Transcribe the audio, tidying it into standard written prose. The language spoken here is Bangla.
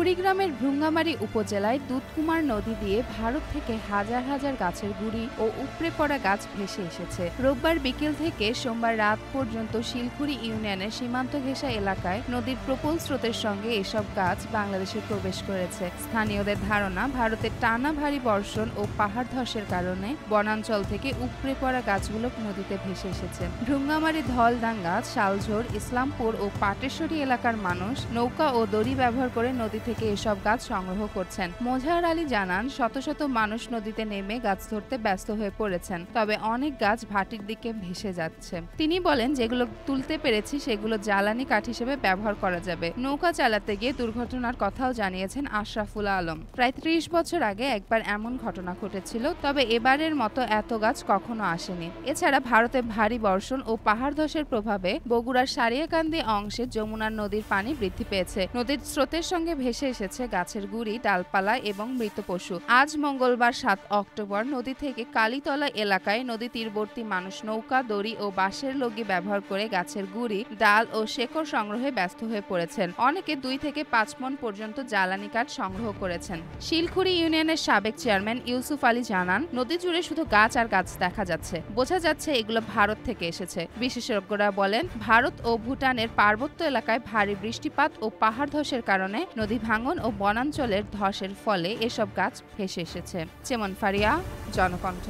কুড়িগ্রামের ভ্রুঙ্গামারী উপজেলায় দুধকুমার নদী দিয়ে ভারত থেকে হাজার হাজার গাছের গুঁড়ি ও উপড়ে পড়া গাছ ভেসে এসেছে। রোববার বিকেল থেকে সোমবার রাত পর্যন্ত শিলখুড়ি ইউনিয়নের সীমান্ত ঘেঁষা এলাকায় নদীর প্রবল স্রোতের সঙ্গে এসব গাছ বাংলাদেশে প্রবেশ করেছে। স্থানীয়দের ধারণা, ভারতের টানা ভারী বর্ষণ ও পাহাড় ধসের কারণে বনাঞ্চল থেকে উপড়ে পড়া গাছগুলো নদীতে ভেসে এসেছে। ভ্রুঙ্গামারী, ধলডাঙ্গা, শালঝোর, ইসলামপুর ও পাটেশ্বরী এলাকার মানুষ নৌকা ও দড়ি ব্যবহার করে নদী থেকে এসব গাছ সংগ্রহ করছেন। মোজাহার আলী জানান, শত শত মানুষ নদীতে নেমে গাছ ধরতে ব্যস্ত হয়ে পড়েছেন, তবে অনেক গাছ ভাটির দিকে ভেসে যাচ্ছে। তিনি বলেন, যেগুলো তুলতে পেরেছি সেগুলো জ্বালানি কাঠ হিসেবে ব্যবহার করা যাবে। নৌকা চালাতে গিয়ে দুর্ঘটনার কথাও জানিয়েছেন আশরাফুল আলম। প্রায় ৩০ বছর আগে একবার এমন ঘটনা ঘটেছিল, তবে এবারের মতো এত গাছ কখনো আসেনি। এছাড়া ভারতে ভারী বর্ষণ ও পাহাড় ধসের প্রভাবে বগুড়ার সারিয়াকান্দি অংশে যমুনার নদীর পানি বৃদ্ধি পেয়েছে। নদীর স্রোতের সঙ্গে ভেসে এসেছে গাছের গুঁড়ি, ডালপালা এবং মৃত পশু। আজ মঙ্গলবার ৭ অক্টোবর নদী থেকে কালীতলা এলাকায় নদী তীরবর্তী মানুষ নৌকা, দড়ি ও বাঁশের লগি ব্যবহার করে গাছের গুঁড়ি, ডাল ও শেকড় সংগ্রহে ব্যস্ত হয়ে পড়েছেন। অনেকে ২ থেকে ৫ মণ পর্যন্ত জ্বালানি কাঠ সংগ্রহ করেছেন। শিলখুড়ি ইউনিয়নের সাবেক চেয়ারম্যান ইউসুফ আলী জানান, নদী জুড়ে শুধু গাছ আর গাছ দেখা যাচ্ছে, বোঝা যাচ্ছে এগুলো ভারত থেকে এসেছে। বিশেষজ্ঞরা বলেন, ভারত ও ভুটানের পার্বত্য এলাকায় ভারী বৃষ্টিপাত ও পাহাড় ধসের কারণে নদী ভাঙন ও বনাঞ্চলের ধসের ফলে এসব গাছ ভেসে এসেছে। চেমন ফারিয়া, জনকণ্ঠ।